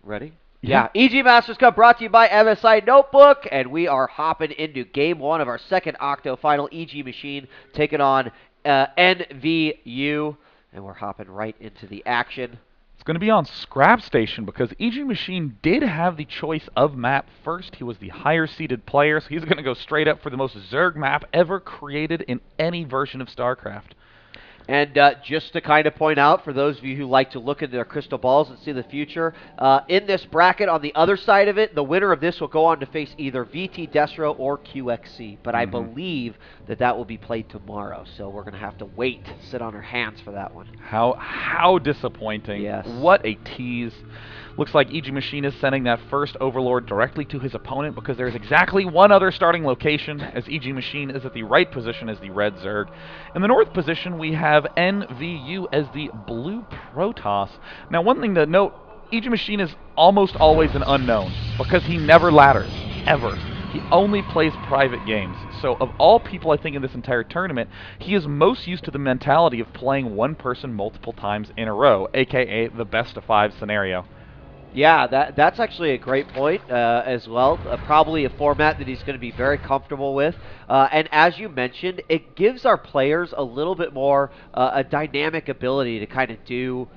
Ready? Yeah. EG Masters Cup brought to you by MSI Notebook, and we are hopping into Game 1 of our second Octo Final. EG.Machine taking on NVU, and we're hopping right into the action. It's going to be on Scrap Station because EG.Machine did have the choice of map first. He was the higher seeded player, so he's going to go straight up for the most Zerg map ever created in any version of StarCraft. And just to kind of point out, for those of you who like to look into their crystal balls and see the future, in this bracket, on the other side of it, the winner of this will go on to face either VT Destro or QXC. But I believe that will be played tomorrow, so we're going to have to wait, sit on our hands for that one. How disappointing. Yes. What a tease. Looks like EG.Machine is sending that first Overlord directly to his opponent because there's exactly one other starting location, as EG.Machine is at the right position as the red Zerg. In the north position, we have NVU as the blue Protoss. Now, one thing to note, EG.Machine is almost always an unknown because he never ladders, ever. He only plays private games. So of all people, I think, in this entire tournament, he is most used to the mentality of playing one person multiple times in a row, aka the best of 5 scenario. Yeah, that's actually a great point as well. Probably a format that he's going to be very comfortable with. And as you mentioned, it gives our players a little bit more a dynamic ability to kind of do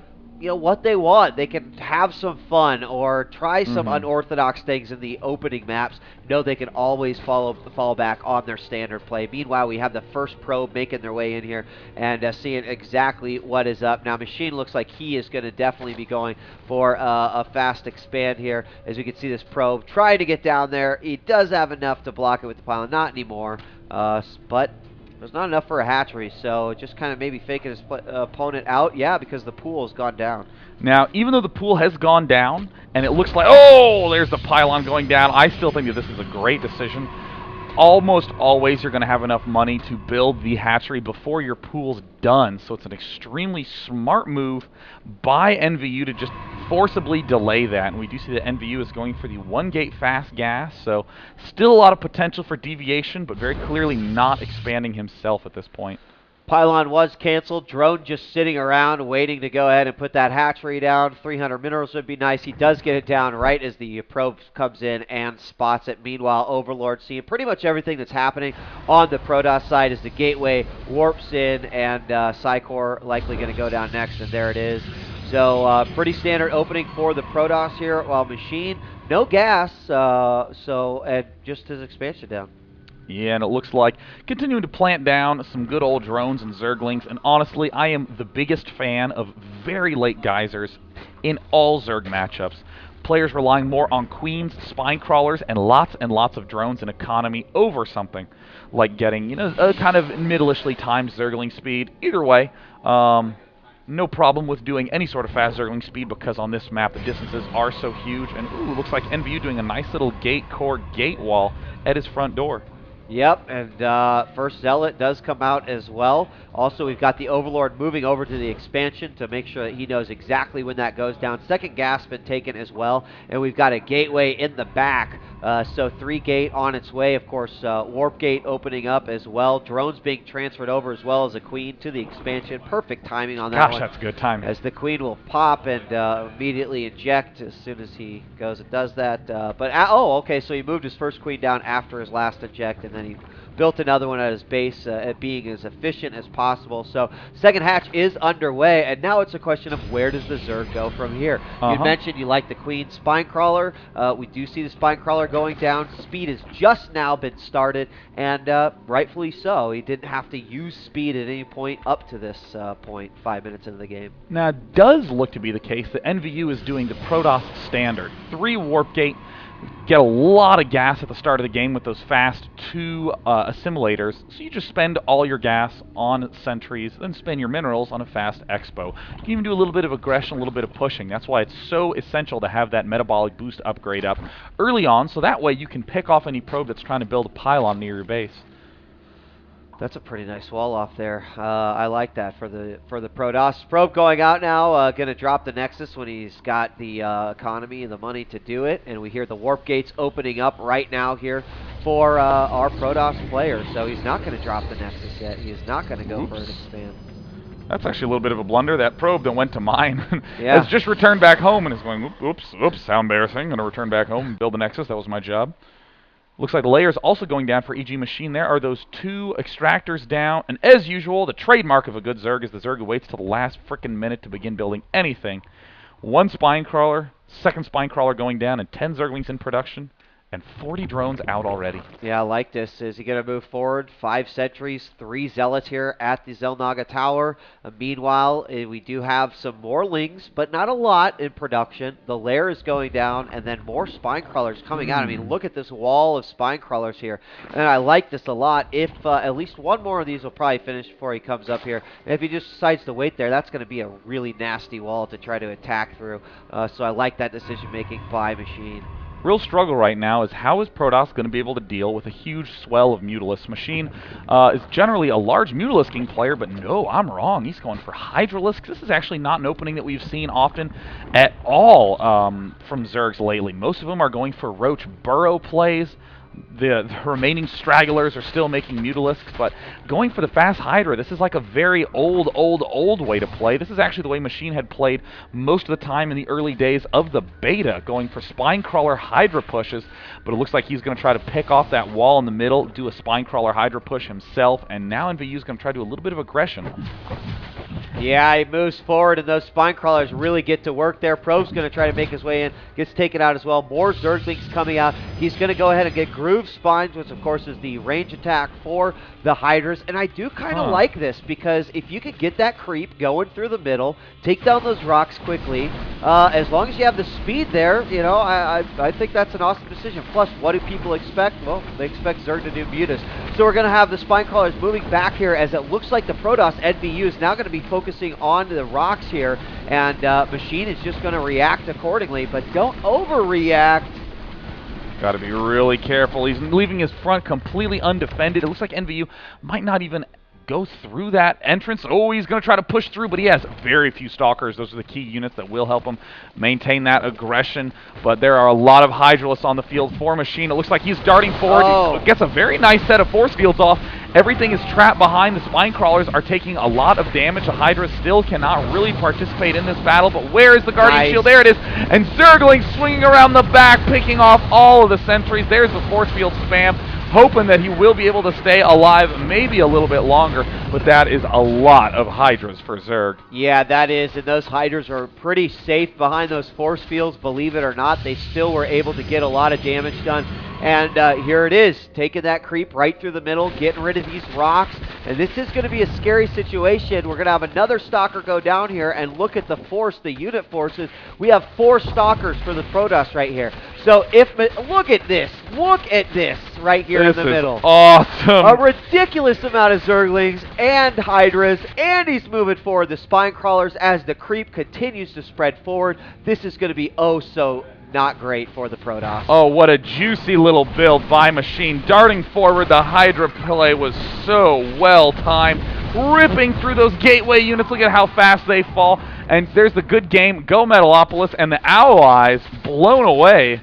what they want. They can have some fun or try some unorthodox things in the opening maps. They can always fall back on their standard play. Meanwhile, we have the first probe making their way in here and seeing exactly what is up. Now, Machine looks like he is going to definitely be going for a fast expand here. As you can see, this probe trying to get down there. He does have enough to block it with the pylon. Not anymore, but there's not enough for a hatchery, so just kind of maybe faking his opponent out. Yeah, because the pool has gone down. Now, even though the pool has gone down, and it looks like, oh, there's the pylon going down, I still think that this is a great decision. Almost always you're going to have enough money to build the hatchery before your pool's done, so it's an extremely smart move by NVU to just forcibly delay that. And we do see that NVU is going for the 1-gate fast gas, so still a lot of potential for deviation, but very clearly not expanding himself at this point. Pylon was canceled. Drone just sitting around waiting to go ahead and put that hatchery down. 300 minerals would be nice. He does get it down right as the probe comes in and spots it. Meanwhile, Overlord seeing pretty much everything that's happening on the Protoss side as the gateway warps in, and Psycor likely going to go down next, and there it is. So pretty standard opening for the Protoss here, while Machine, no gas, and just his expansion down. Yeah, and it looks like continuing to plant down some good old drones and Zerglings, and honestly, I am the biggest fan of very late geysers in all Zerg matchups. Players relying more on queens, spine crawlers, and lots of drones and economy over something like getting, a kind of middle-ishly timed Zergling speed. Either way, no problem with doing any sort of fast Zergling speed because on this map the distances are so huge. And ooh, looks like NVU doing a nice little gate core gate wall at his front door. Yep, and first Zealot does come out as well. Also, we've got the Overlord moving over to the expansion to make sure that he knows exactly when that goes down. Second gas been taken as well, and we've got a gateway in the back. So 3-gate on its way. Of course, Warp Gate opening up as well. Drones being transferred over as well as a Queen to the expansion. Perfect timing on that one. Gosh, that's good timing. As the Queen will pop and immediately eject as soon as he goes and does that. Okay, so he moved his first Queen down after his last eject, and then he built another one at his base at being as efficient as possible. So second hatch is underway, and now it's a question of where does the Zerg go from here. You mentioned you like the Queen spine crawler. We do see the spine crawler going down. Speed has just now been started, and rightfully so. He didn't have to use speed at any point up to this point, 5 minutes into the game. Now, it does look to be the case that NVU is doing the Protoss standard. 3 warp gate, get a lot of gas at the start of the game with those fast 2 assimilators, so you just spend all your gas on sentries, then spend your minerals on a fast expo. You can even do a little bit of aggression, a little bit of pushing. That's why it's so essential to have that metabolic boost upgrade up early on, so that way you can pick off any probe that's trying to build a pylon near your base. That's a pretty nice wall off there. I like that for the Protoss. Probe going out now, going to drop the Nexus when he's got the economy and the money to do it. And we hear the warp gates opening up right now here for our Protoss player. So he's not going to drop the Nexus yet. He is not going to go for an expand. That's actually a little bit of a blunder. That probe that went to mine Yeah. has just returned back home and is going, oops, how embarrassing. Going to return back home and build the Nexus. That was my job. Looks like the layer's also going down for EG.Machine. There are those 2 extractors down. And as usual, the trademark of a good Zerg is the Zerg who waits till the last frickin' minute to begin building anything. 1 spine crawler, 2nd spine crawler going down, and 10 Zerglings in production. And 40 drones out already. Yeah, I like this. Is he going to move forward? 5 sentries, 3 zealots here at the Zelnaga Tower. Meanwhile, we do have some more lings, but not a lot in production. The lair is going down, and then more spine crawlers coming out. I mean, look at this wall of spine crawlers here. And I like this a lot. If at least one more of these will probably finish before he comes up here. And if he just decides to wait there, that's going to be a really nasty wall to try to attack through. So I like that decision-making by Machine. Real struggle right now is how is Protoss going to be able to deal with a huge swell of Mutalisks. Machine is generally a large Mutalisking player, but no, I'm wrong. He's going for Hydralisks. This is actually not an opening that we've seen often at all from Zergs lately. Most of them are going for Roach Burrow plays. The remaining stragglers are still making Mutalisks, but going for the fast Hydra, this is like a very old way to play. This is actually the way Machine had played most of the time in the early days of the beta, going for Spinecrawler Hydra pushes, but it looks like he's going to try to pick off that wall in the middle, do a Spinecrawler Hydra push himself, and now NVU is going to try to do a little bit of aggression. Yeah, he moves forward, and those spine crawlers really get to work there. Probe's going to try to make his way in, gets taken out as well. More Zerglings coming out. He's going to go ahead and get Groove Spines, which of course is the range attack for the Hydras. And I do kind of like this, because if you could get that creep going through the middle, take down those rocks quickly, as long as you have the speed there, you know, I think that's an awesome decision. Plus, what do people expect? Well, they expect Zerg to do mutas. So we're going to have the spine crawlers moving back here, as it looks like the Protoss NVU is now going to be focusing on the rocks here, and Machine is just going to react accordingly, but don't overreact. Got to be really careful. He's leaving his front completely undefended. It looks like NVU might not even go through that entrance. Oh, he's going to try to push through, but he has very few stalkers. Those are the key units that will help him maintain that aggression, but there are a lot of Hydralisks on the field for Machine. It looks like he's darting forward. He gets a very nice set of force fields off. Everything is trapped behind. The spine crawlers are taking a lot of damage. The Hydra still cannot really participate in this battle, but where is the Guardian Shield? There it is. And Zergling swinging around the back, picking off all of the sentries. There's the force field spam, hoping that he will be able to stay alive maybe a little bit longer, but that is a lot of Hydras for Zerg. Yeah, that is, and those Hydras are pretty safe behind those force fields, believe it or not. They still were able to get a lot of damage done. And here it is, taking that creep right through the middle, getting rid of these rocks. And this is going to be a scary situation. We're going to have another Stalker go down here, and look at the force, the unit forces. We have 4 Stalkers for the Protoss right here. So look at this right here in the middle. Awesome. A ridiculous amount of Zerglings and Hydras, and he's moving forward the spine crawlers as the creep continues to spread forward. This is going to be oh so not great for the Protoss. Oh, what a juicy little build by Machine. Darting forward, the Hydra play was so well timed. Ripping through those gateway units. Look at how fast they fall. And there's the good game. Go Metalopolis, and the allies blown away.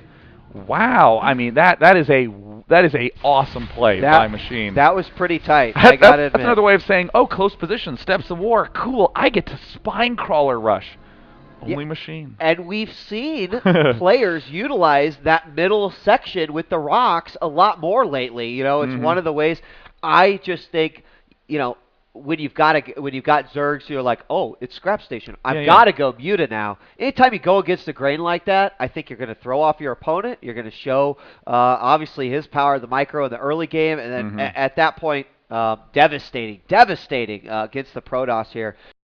Wow. I mean, that is a awesome play by Machine. That was pretty tight. I gotta admit. That's another way of saying, oh, close position, steps of war. Cool. I get to spine crawler rush. Only Machine. And we've seen players utilize that middle section with the rocks a lot more lately. You know, it's one of the ways. I just think, you know, when you've got Zergs, you're like, oh, it's scrap station. I've got to go muta now. Anytime you go against the grain like that, I think you're going to throw off your opponent. You're going to show, obviously, his power, the micro in the early game, and then at that point, devastating against the Protoss here.